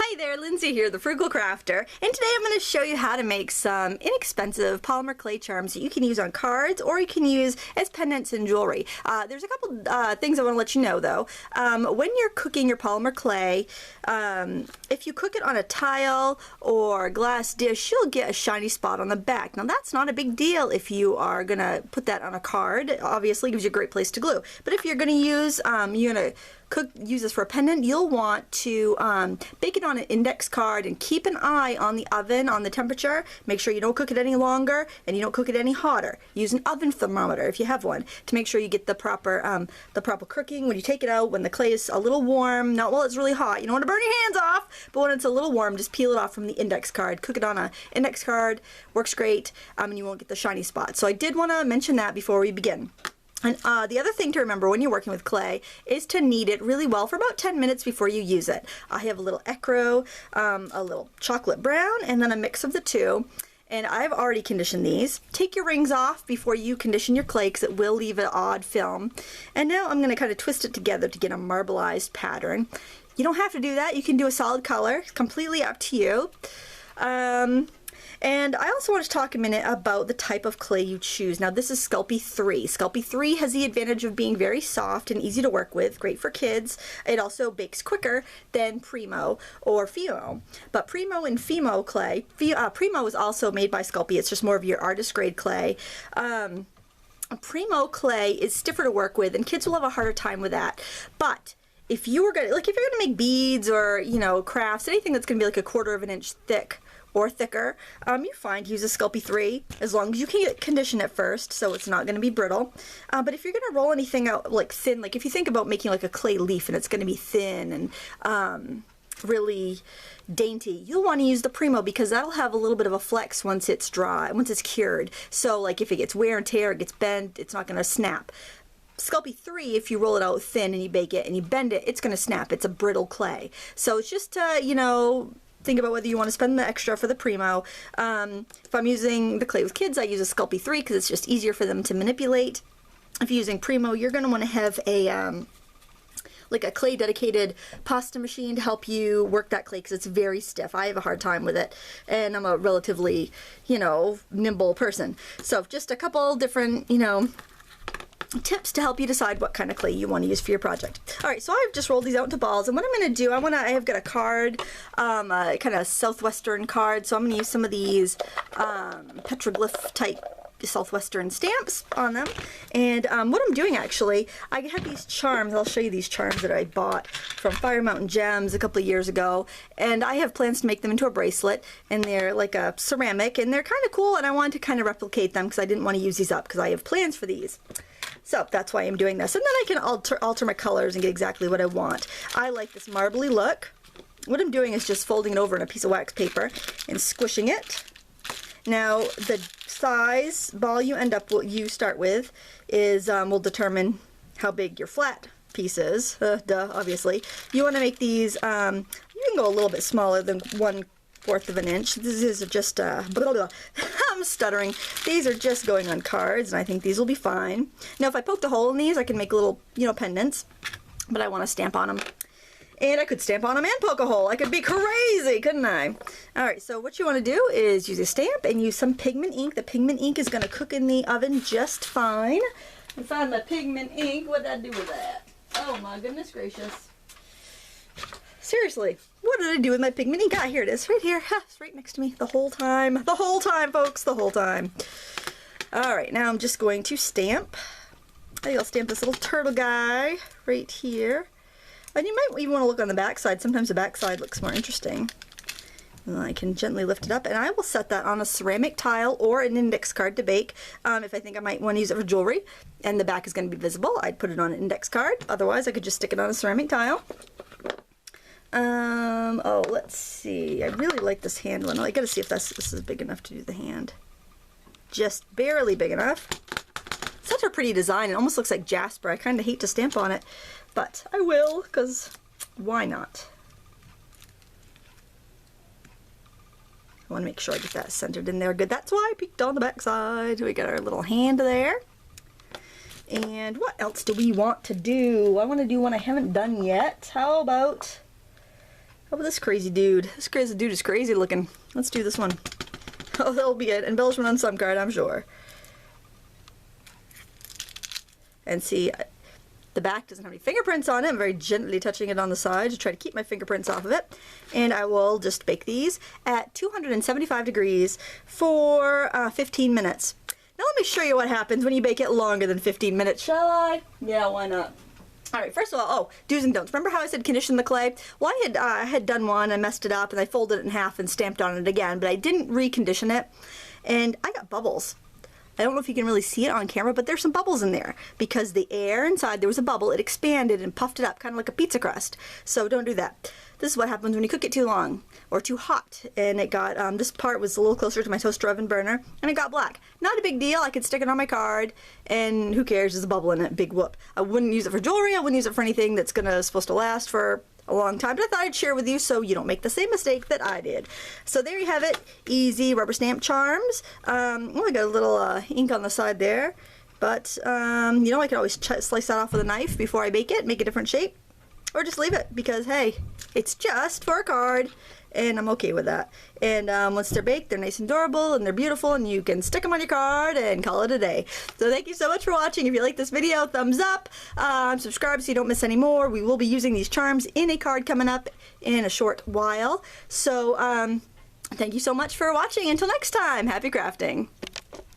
Hi there, Lindsay here, the Frugal Crafter, and today I'm going to show you how to make some inexpensive polymer clay charms that you can use on cards or you can use as pendants and jewelry. There's a couple things I want to let you know though. When you're cooking your polymer clay, if you cook it on a tile or glass dish, you'll get a shiny spot on the back. Now that's not a big deal if you are going to put that on a card. Obviously, it gives you a great place to glue. But if you're going to use, use this for a pendant, you'll want to bake it on an index card and keep an eye on the oven, on the temperature. Make sure you don't cook it any longer and you don't cook it any hotter. Use an oven thermometer if you have one to make sure you get the proper cooking when you take it out, when the clay is a little warm, not while it's really hot. You don't want to burn your hands off, but when it's a little warm, just peel it off from the index card. Cook it on an index card, works great, and you won't get the shiny spots. So I did want to mention that before we begin. And the other thing to remember when you're working with clay is to knead it really well for about 10 minutes before you use it. I have a little ecru, a little chocolate brown, and then a mix of the two. And I've already conditioned these. Take your rings off before you condition your clay because it will leave an odd film. And now I'm going to kind of twist it together to get a marbleized pattern. You don't have to do that. You can do a solid color. It's completely up to you. And I also want to talk a minute about the type of clay you choose. Now this is Sculpey 3. Sculpey 3 has the advantage of being very soft and easy to work with, great for kids. It also bakes quicker than Premo or Fimo. But Premo and Fimo clay, Premo is also made by Sculpey, it's just more of your artist grade clay. Premo clay is stiffer to work with and kids will have a harder time with that. But if you were gonna, if you're gonna make beads or, crafts, anything that's gonna be like a 1/4 of an inch thick or thicker, you're fine to use a Sculpey 3 as long as you can condition it first so it's not going to be brittle. But if you're going to roll anything out like thin, like if you think about making like a clay leaf and it's going to be thin and really dainty, you'll want to use the Premo because that'll have a little bit of a flex once it's dry, once it's cured. So like if it gets wear and tear, it gets bent, it's not going to snap. Sculpey 3, if you roll it out thin and you bake it and you bend it, it's going to snap. It's a brittle clay. So it's just think about whether you want to spend the extra for the Premo. If I'm using the clay with kids, I use a Sculpey 3 because it's just easier for them to manipulate. If you're using Premo, you're going to want to have a like a clay dedicated pasta machine to help you work that clay because it's very stiff. I have a hard time with it and I'm a relatively, nimble person. So just a couple different, tips to help you decide what kind of clay you want to use for your project. Alright, so I've just rolled these out into balls, and what I'm going to do, I have got a card, kind of southwestern card, so I'm going to use some of these petroglyph type southwestern stamps on them. And what I'm doing actually, I have these charms. I'll show you these charms that I bought from Fire Mountain Gems a couple of years ago, and I have plans to make them into a bracelet, and they're like a ceramic and they're kind of cool, and I wanted to kind of replicate them because I didn't want to use these up because I have plans for these. So that's why I'm doing this, and then I can alter my colors and get exactly what I want. I like this marbly look. What I'm doing is just folding it over in a piece of wax paper and squishing it. Now the size ball you start with is will determine how big your flat piece is. Duh, obviously. You want to make these. You can go a little bit smaller than 1/4 of an inch. This is just I'm stuttering. These are just going on cards, and I think these will be fine. Now, if I poked a hole in these, I can make little, pendants, but I want to stamp on them. And I could stamp on them and poke a hole. I could be crazy, couldn't I? Alright, so what you want to do is use a stamp and use some pigment ink. The pigment ink is going to cook in the oven just fine. I found my pigment ink. What did I do with that? Oh my goodness gracious. Seriously, what did I do with my pigment ink? Ah, here it is, right here. Ha, it's right next to me the whole time. The whole time, folks, the whole time. Alright, now I'm just going to stamp. I think I'll stamp this little turtle guy right here. And you might even want to look on the back side. Sometimes the back side looks more interesting. And I can gently lift it up, and I will set that on a ceramic tile or an index card to bake. If I think I might want to use it for jewelry and the back is going to be visible, I'd put it on an index card. Otherwise, I could just stick it on a ceramic tile. Oh, let's see. I really like this hand one. I gotta see if this is big enough to do the hand. Just barely big enough. Such a pretty design. It almost looks like Jasper. I kind of hate to stamp on it, but I will, because why not? I want to make sure I get that centered in there good. That's why I peeked on the back side. We got our little hand there. And what else do we want to do? I want to do one I haven't done yet. How about How about this crazy dude? This crazy dude is crazy looking. Let's do this one. Oh, that'll be an embellishment on some card, I'm sure. And see, the back doesn't have any fingerprints on it. I'm very gently touching it on the side to try to keep my fingerprints off of it. And I will just bake these at 275 degrees for 15 minutes. Now let me show you what happens when you bake it longer than 15 minutes, shall I? Yeah, why not? Alright, first of all, oh, do's and don'ts. Remember how I said condition the clay? Well, I had done one, I messed it up, and I folded it in half and stamped on it again, but I didn't recondition it, and I got bubbles. I don't know if you can really see it on camera, but there's some bubbles in there, because the air inside, there was a bubble, it expanded and puffed it up, kind of like a pizza crust. So don't do that. This is what happens when you cook it too long, or too hot, and it got, this part was a little closer to my toaster oven burner, and it got black. Not a big deal, I could stick it on my card, and who cares, there's a bubble in it, big whoop. I wouldn't use it for jewelry, I wouldn't use it for anything that's supposed to last for a long time, but I thought I'd share with you so you don't make the same mistake that I did. So there you have it, easy rubber stamp charms. Oh, I got a little ink on the side there, but you know, I can always slice that off with a knife before I bake it, make a different shape, or just leave it, because hey, it's just for a card, and I'm okay with that. And once they're baked, they're nice and durable, and they're beautiful, and you can stick them on your card and call it a day. So thank you so much for watching. If you like this video, thumbs up, subscribe so you don't miss any more. We will be using these charms in a card coming up in a short while. So thank you so much for watching. Until next time, happy crafting.